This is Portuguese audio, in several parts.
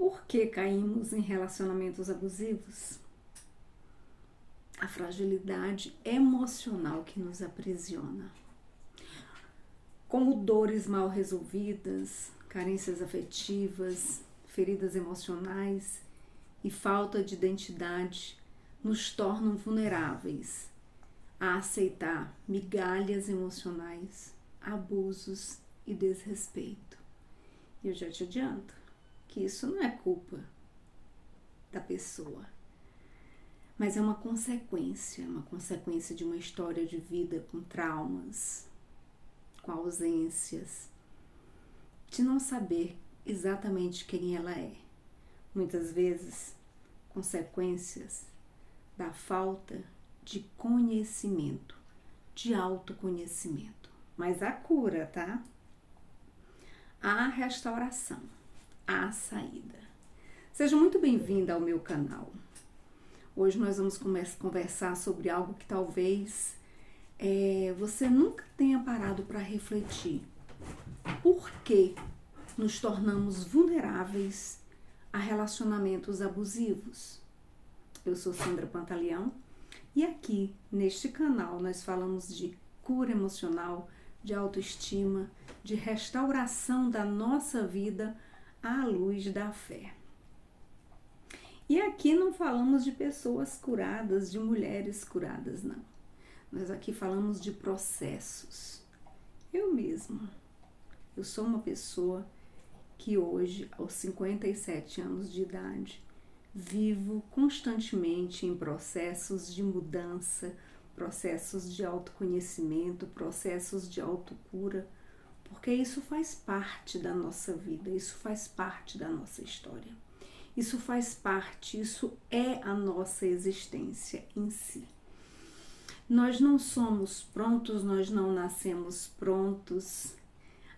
Por que caímos em relacionamentos abusivos? A fragilidade emocional que nos aprisiona. Como dores mal resolvidas, carências afetivas, feridas emocionais e falta de identidade nos tornam vulneráveis a aceitar migalhas emocionais, abusos e desrespeito. E eu já te adianto que isso não é culpa da pessoa, mas é uma consequência de uma história de vida com traumas, com ausências, de não saber exatamente quem ela é. Muitas vezes, consequências da falta de conhecimento, de autoconhecimento. Mas há cura, tá? Há restauração, há saída. Seja muito bem-vinda ao meu canal. Hoje nós vamos conversar sobre algo que talvez você nunca tenha parado para refletir. Por que nos tornamos vulneráveis a relacionamentos abusivos? Eu sou Sandra Pantaleão e aqui neste canal nós falamos de cura emocional, de autoestima, de restauração da nossa vida à luz da fé. E aqui não falamos de pessoas curadas, de mulheres curadas, não. Nós aqui falamos de processos. Eu mesma, eu sou uma pessoa que hoje, aos 57 anos de idade, vivo constantemente em processos de mudança, processos de autoconhecimento, processos de autocura, porque isso faz parte da nossa vida, isso faz parte da nossa história. Isso faz parte, isso é a nossa existência em si. Nós não somos prontos, nós não nascemos prontos.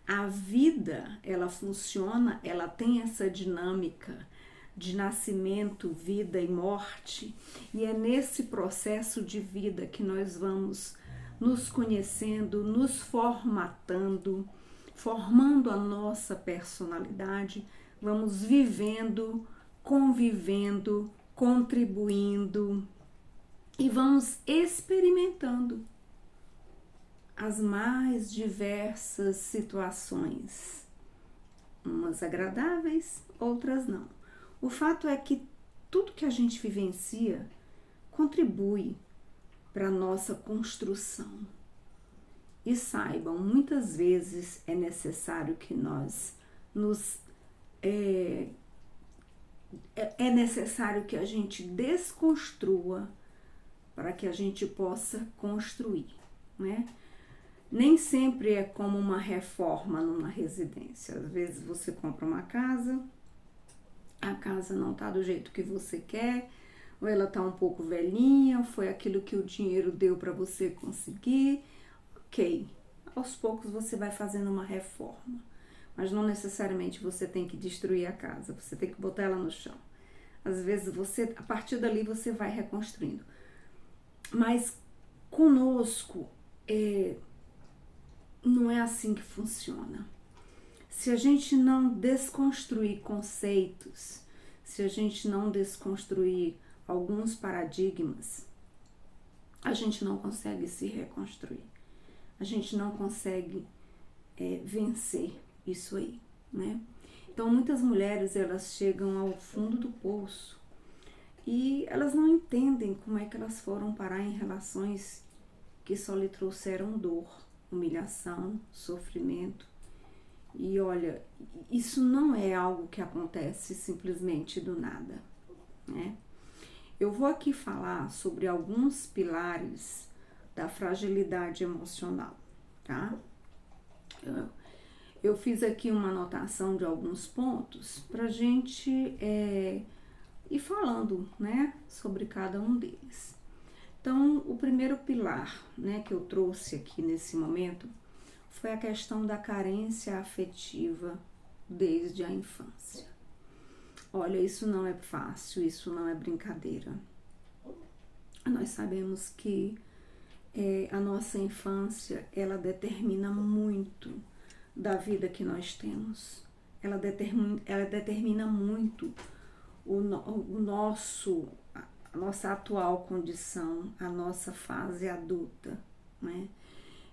A vida, ela funciona, ela tem essa dinâmica de nascimento, vida e morte. E é nesse processo de vida que nós vamos nos conhecendo, nos formatando, formando a nossa personalidade, vamos vivendo, convivendo, contribuindo e vamos experimentando as mais diversas situações, umas agradáveis, outras não. O fato é que tudo que a gente vivencia contribui para a nossa construção. E saibam, muitas vezes é necessário que nós é necessário que a gente desconstrua para que a gente possa construir, né? Nem sempre é como uma reforma numa residência. Às vezes você compra uma casa, a casa não está do jeito que você quer, ou ela está um pouco velhinha, ou foi aquilo que o dinheiro deu para você conseguir. Ok, aos poucos você vai fazendo uma reforma. Mas não necessariamente você tem que destruir a casa, você tem que botar ela no chão. Às vezes a partir dali você vai reconstruindo. Mas conosco não é assim que funciona. Se a gente não desconstruir conceitos, se a gente não desconstruir alguns paradigmas, a gente não consegue se reconstruir. A gente não consegue vencer isso aí, né? Então, muitas mulheres, elas chegam ao fundo do poço e elas não entendem como é que elas foram parar em relações que só lhe trouxeram dor, humilhação, sofrimento. E olha, isso não é algo que acontece simplesmente do nada, né? Eu vou aqui falar sobre alguns pilares da fragilidade emocional, tá? Eu fiz aqui uma anotação de alguns pontos para a gente ir falando, né, sobre cada um deles. Então, o primeiro pilar, né, que eu trouxe aqui nesse momento foi a questão da carência afetiva desde a infância. Olha, isso não é fácil, isso não é brincadeira. Nós sabemos que a nossa infância, ela determina muito da vida que nós temos. ela determina muito a nossa atual condição, a nossa fase adulta, né?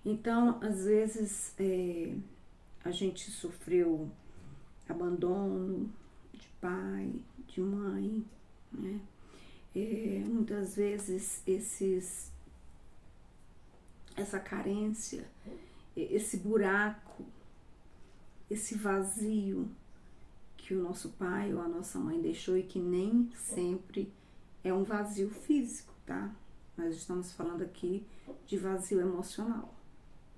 Então, às vezes, a gente sofreu abandono de pai, de mãe, né? Muitas vezes essa carência, esse buraco, esse vazio que o nosso pai ou a nossa mãe deixou, e que nem sempre é um vazio físico, tá? Nós estamos falando aqui de vazio emocional,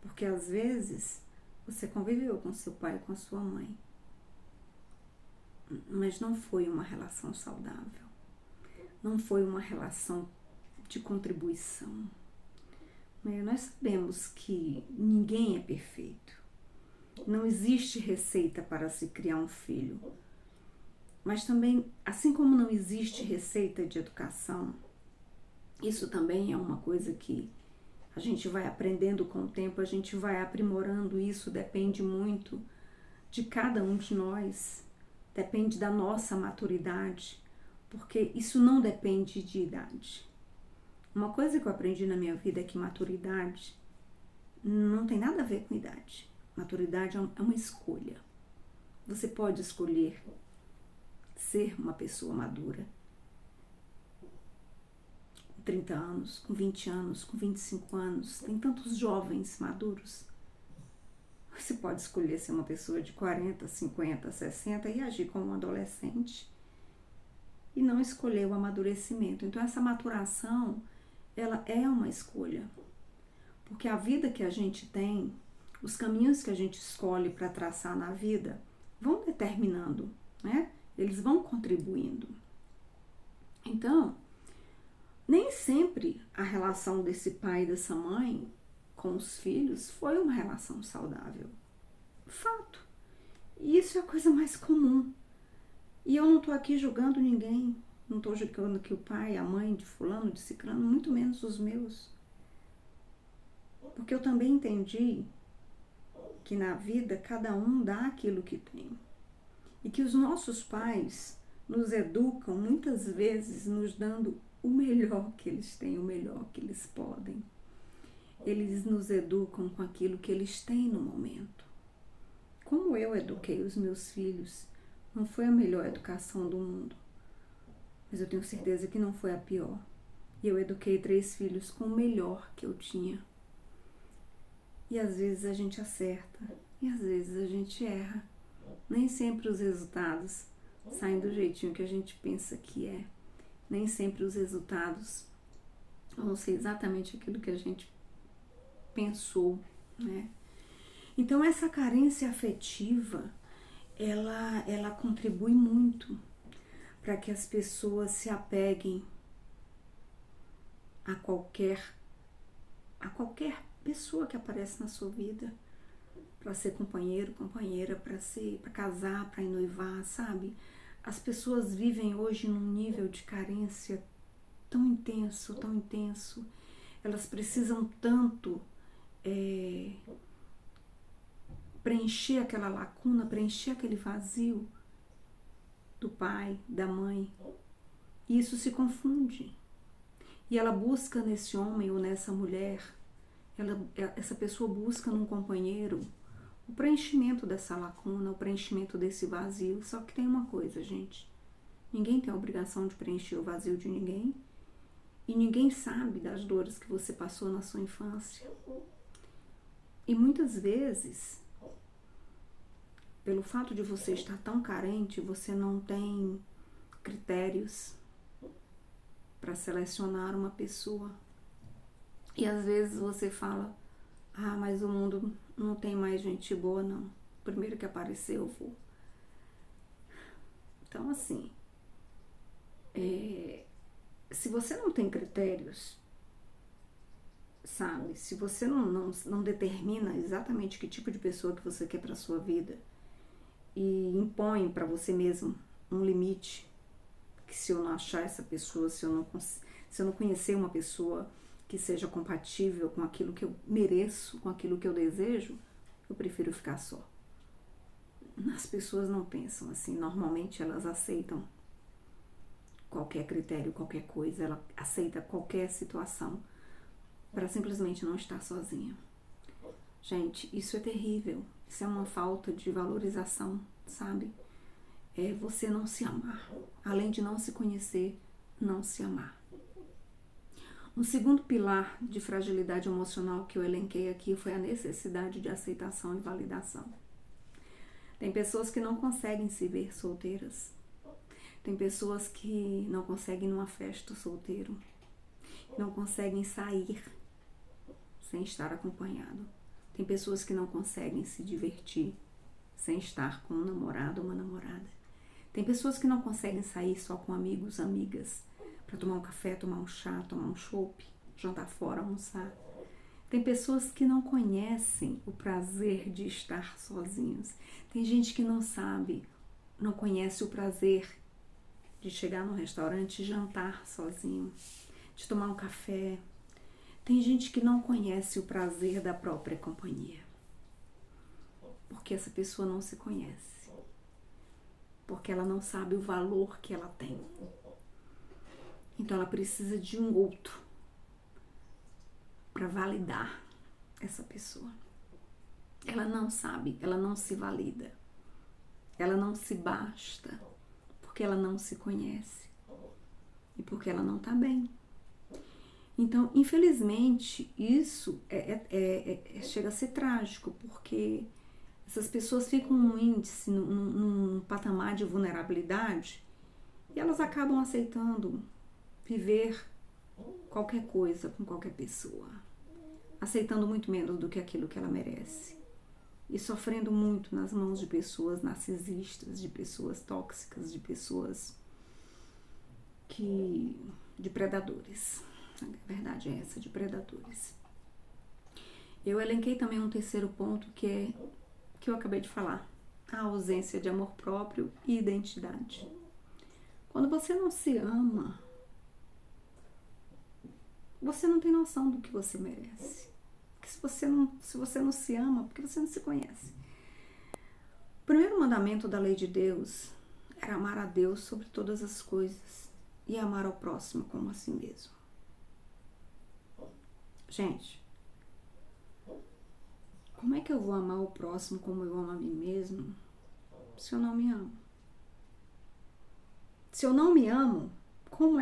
porque às vezes você conviveu com seu pai e com a sua mãe, mas não foi uma relação saudável, não foi uma relação de contribuição. Nós sabemos que ninguém é perfeito, não existe receita para se criar um filho, mas também, assim como não existe receita de educação, isso também é uma coisa que a gente vai aprendendo com o tempo, a gente vai aprimorando. Isso depende muito de cada um de nós, depende da nossa maturidade, porque isso não depende de idade. Uma coisa que eu aprendi na minha vida é que maturidade não tem nada a ver com idade. Maturidade é uma escolha. Você pode escolher ser uma pessoa madura com 30 anos, com 20 anos, com 25 anos. Tem tantos jovens maduros. Você pode escolher ser uma pessoa de 40, 50, 60 e agir como um adolescente e não escolher o amadurecimento. Então, essa maturação, ela é uma escolha, porque a vida que a gente tem, os caminhos que a gente escolhe para traçar na vida vão determinando, né? Eles vão contribuindo. Então, nem sempre a relação desse pai e dessa mãe com os filhos foi uma relação saudável. Fato. E isso é a coisa mais comum. E eu não estou aqui julgando ninguém. Não estou julgando que o pai, a mãe de fulano, de ciclano, muito menos os meus. Porque eu também entendi que na vida cada um dá aquilo que tem. E que os nossos pais nos educam muitas vezes nos dando o melhor que eles têm, o melhor que eles podem. Eles nos educam com aquilo que eles têm no momento. Como eu eduquei os meus filhos, não foi a melhor educação do mundo, mas eu tenho certeza que não foi a pior. E eu eduquei 3 filhos com o melhor que eu tinha. E às vezes a gente acerta, e às vezes a gente erra. Nem sempre os resultados saem do jeitinho que a gente pensa que é. Nem sempre os resultados vão ser exatamente aquilo que a gente pensou, né? Então, essa carência afetiva, ela contribui muito para que as pessoas se apeguem a qualquer pessoa que aparece na sua vida, para ser companheiro, companheira, para casar, para ennoivar, sabe? As pessoas vivem hoje num nível de carência tão intenso, tão intenso. Elas precisam tanto preencher aquela lacuna, preencher aquele vazio do pai, da mãe. E isso se confunde. E ela busca nesse homem ou nessa mulher, essa pessoa busca num companheiro o preenchimento dessa lacuna, o preenchimento desse vazio. Só que tem uma coisa, gente. Ninguém tem a obrigação de preencher o vazio de ninguém. E ninguém sabe das dores que você passou na sua infância. E muitas vezes, pelo fato de você estar tão carente, você não tem critérios para selecionar uma pessoa. E às vezes você fala, mas o mundo não tem mais gente boa, não. Primeiro que aparecer, eu vou. Então, assim, se você não tem critérios, sabe? Se você não determina exatamente que tipo de pessoa que você quer para sua vida e impõe para você mesmo um limite, que se eu não achar essa pessoa, se eu não conhecer uma pessoa que seja compatível com aquilo que eu mereço, com aquilo que eu desejo, eu prefiro ficar só. as pessoas não pensam assim. Normalmente elas aceitam qualquer critério, qualquer coisa, ela aceita qualquer situação para simplesmente não estar sozinha. Gente, isso é terrível. Isso é uma falta de valorização, sabe? É você não se amar. Além de não se conhecer, não se amar. Um segundo pilar de fragilidade emocional que eu elenquei aqui foi a necessidade de aceitação e validação. Tem pessoas que não conseguem se ver solteiras. Tem pessoas que não conseguem ir numa festa solteiro. Não conseguem sair sem estar acompanhado. Tem pessoas que não conseguem se divertir sem estar com um namorado ou uma namorada. Tem pessoas que não conseguem sair só com amigos, amigas, para tomar um café, tomar um chá, tomar um chopp, jantar fora, almoçar. Tem pessoas que não conhecem o prazer de estar sozinhos. Tem gente que não sabe, não conhece o prazer de chegar num restaurante e jantar sozinho, de tomar um café. Tem gente que não conhece o prazer da própria companhia, porque essa pessoa não se conhece, porque ela não sabe o valor que ela tem. Então ela precisa de um outro para validar essa pessoa. Ela não sabe, ela não se valida, ela não se basta, porque ela não se conhece e porque ela não está bem. Então, infelizmente, isso chega a ser trágico, porque essas pessoas ficam num índice, num patamar de vulnerabilidade, e elas acabam aceitando viver qualquer coisa com qualquer pessoa, aceitando muito menos do que aquilo que ela merece, e sofrendo muito nas mãos de pessoas narcisistas, de pessoas tóxicas, de pessoas de predadores. A verdade é essa, de predadores. Eu elenquei também um terceiro ponto que eu acabei de falar, a ausência de amor próprio e identidade. Quando você não se ama, você não tem noção do que você merece. Porque se você não se ama, porque você não se conhece. O primeiro mandamento da lei de Deus era amar a Deus sobre todas as coisas e amar ao próximo como a si mesmo. Gente, como é que eu vou amar o próximo como eu amo a mim mesmo se eu não me amo? Se eu não me amo, como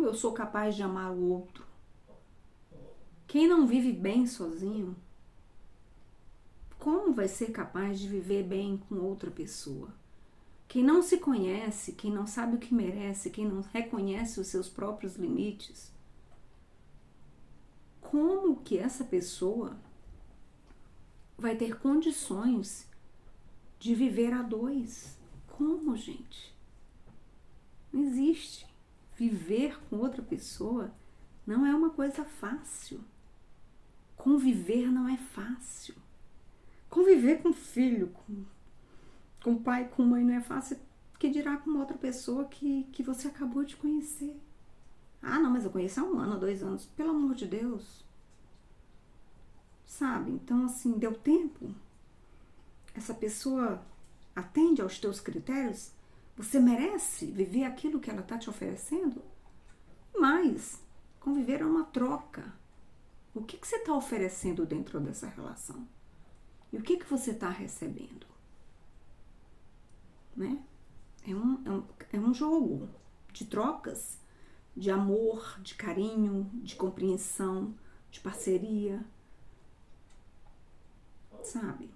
eu sou capaz de amar o outro? Quem não vive bem sozinho, como vai ser capaz de viver bem com outra pessoa? Quem não se conhece, quem não sabe o que merece, quem não reconhece os seus próprios limites, como que essa pessoa vai ter condições de viver a dois? Como, gente? Não existe. Viver com outra pessoa não é uma coisa fácil. Conviver não é fácil. Conviver com filho, com pai, com mãe não é fácil, que dirá com outra pessoa que você acabou de conhecer. Ah, não, mas eu conheci há 1 ano, 2 anos. Pelo amor de Deus. Sabe? Então, assim, deu tempo. Essa pessoa atende aos teus critérios? Você merece viver aquilo que ela está te oferecendo? Mas, conviver é uma troca. O que você está oferecendo dentro dessa relação? E o que você está recebendo? Né? É um jogo de trocas, de amor, de carinho, de compreensão, de parceria. Sabe?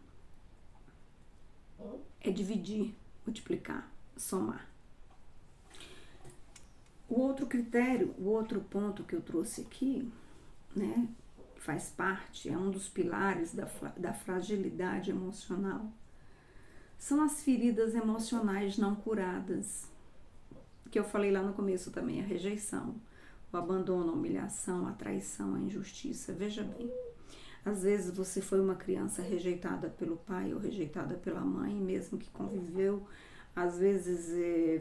É dividir, multiplicar, somar. O outro critério, o outro ponto que eu trouxe aqui, né, que faz parte, é um dos pilares da fragilidade emocional, são as feridas emocionais não curadas, que eu falei lá no começo também, a rejeição, o abandono, a humilhação, a traição, a injustiça. Veja bem, às vezes você foi uma criança rejeitada pelo pai ou rejeitada pela mãe, mesmo que conviveu. Às vezes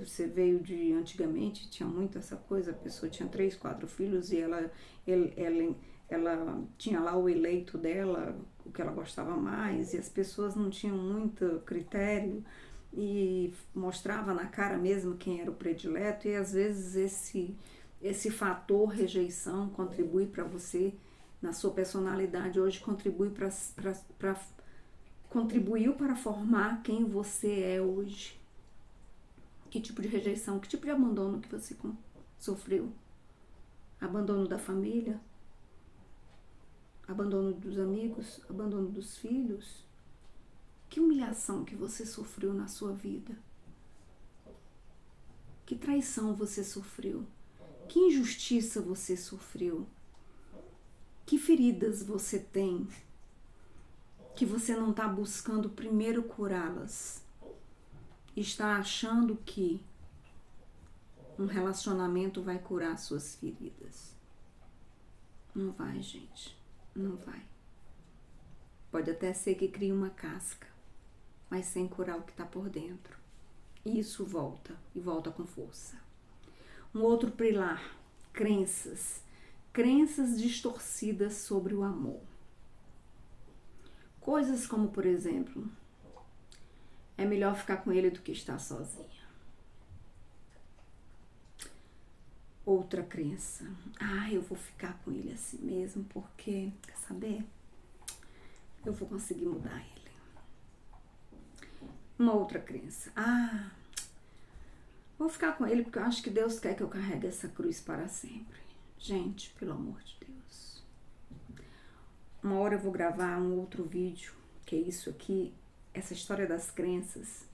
você veio de antigamente, tinha muito essa coisa, a pessoa tinha 3, 4 filhos e ela tinha lá o eleito dela, o que ela gostava mais, e as pessoas não tinham muito critério e mostrava na cara mesmo quem era o predileto, e às vezes esse fator rejeição contribui para você, na sua personalidade hoje, contribuiu para formar quem você é hoje. Que tipo de rejeição, que tipo de abandono que você sofreu? Abandono da família? Abandono dos amigos? Abandono dos filhos? Que humilhação que você sofreu na sua vida? Que traição você sofreu? Que injustiça você sofreu? Que feridas você tem que você não está buscando primeiro curá-las? Está achando que um relacionamento vai curar suas feridas? Não vai, gente. Não vai. Pode até ser que crie uma casca, mas sem curar o que está por dentro. E isso volta, e volta com força. Um outro pilar, crenças. Crenças distorcidas sobre o amor. Coisas como, por exemplo, é melhor ficar com ele do que estar sozinha. Outra crença, eu vou ficar com ele assim mesmo porque, quer saber, eu vou conseguir mudar ele. Uma outra crença, vou ficar com ele porque eu acho que Deus quer que eu carregue essa cruz para sempre. Gente, pelo amor de Deus. Uma hora eu vou gravar um outro vídeo, que é isso aqui, essa história das crenças,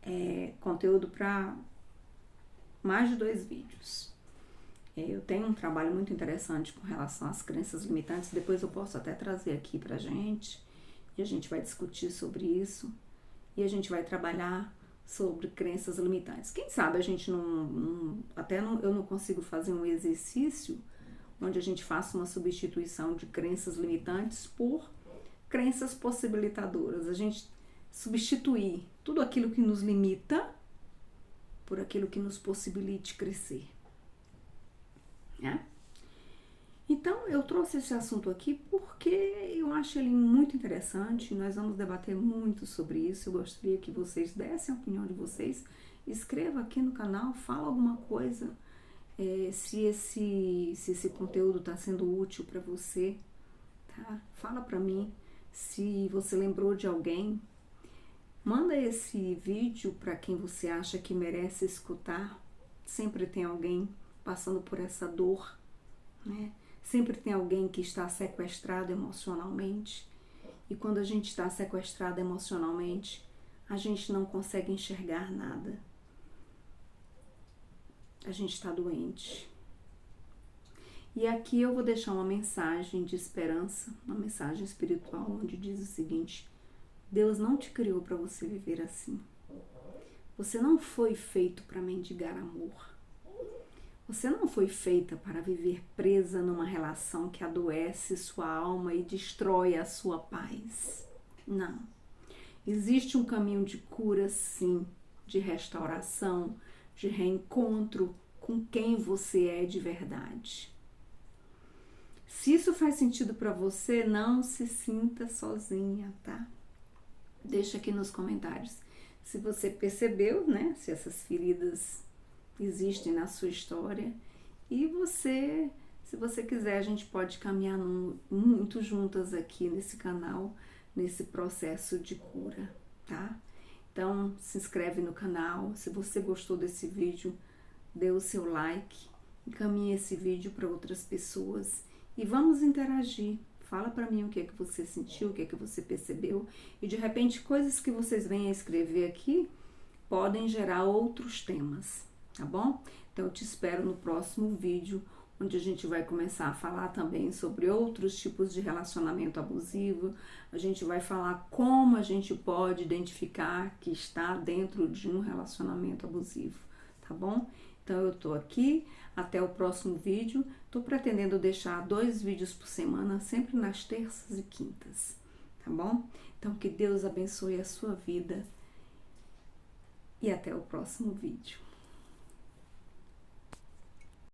é conteúdo para mais de 2 vídeos. Eu tenho um trabalho muito interessante com relação às crenças limitantes, depois eu posso até trazer aqui pra gente, e a gente vai discutir sobre isso, e a gente vai trabalhar sobre crenças limitantes. Quem sabe a gente eu não consigo fazer um exercício onde a gente faça uma substituição de crenças limitantes por crenças possibilitadoras. A gente substituir tudo aquilo que nos limita por aquilo que nos possibilite crescer. Né? Então, eu trouxe esse assunto aqui porque eu acho ele muito interessante. Nós vamos debater muito sobre isso. Eu gostaria que vocês dessem a opinião de vocês. Escreva aqui no canal, fala alguma coisa. Se esse conteúdo está sendo útil para você, tá? Fala para mim. Se você lembrou de alguém, manda esse vídeo para quem você acha que merece escutar. Sempre tem alguém passando por essa dor, né? Sempre tem alguém que está sequestrado emocionalmente. E quando a gente está sequestrado emocionalmente, a gente não consegue enxergar nada. A gente está doente. E aqui eu vou deixar uma mensagem de esperança, uma mensagem espiritual, onde diz o seguinte: Deus não te criou para você viver assim. Você não foi feito para mendigar amor. Você não foi feita para viver presa numa relação que adoece sua alma e destrói a sua paz. Não. Existe um caminho de cura, sim, de restauração, de reencontro com quem você é de verdade. Se isso faz sentido para você, não se sinta sozinha, tá? Deixa aqui nos comentários se você percebeu, né? Se essas feridas existem na sua história. E se você quiser, a gente pode caminhar muito juntas aqui nesse canal, nesse processo de cura, tá? Então, se inscreve no canal. Se você gostou desse vídeo, dê o seu like, encaminhe esse vídeo para outras pessoas e vamos interagir. Fala para mim o que é que você sentiu, o que é que você percebeu, e de repente coisas que vocês venham a escrever aqui podem gerar outros temas, tá bom? Então eu te espero no próximo vídeo, onde a gente vai começar a falar também sobre outros tipos de relacionamento abusivo. A gente vai falar como a gente pode identificar que está dentro de um relacionamento abusivo, tá bom? Então eu tô aqui, até o próximo vídeo. Tô pretendendo deixar 2 vídeos por semana, sempre nas terças e quintas, tá bom? Então que Deus abençoe a sua vida e até o próximo vídeo.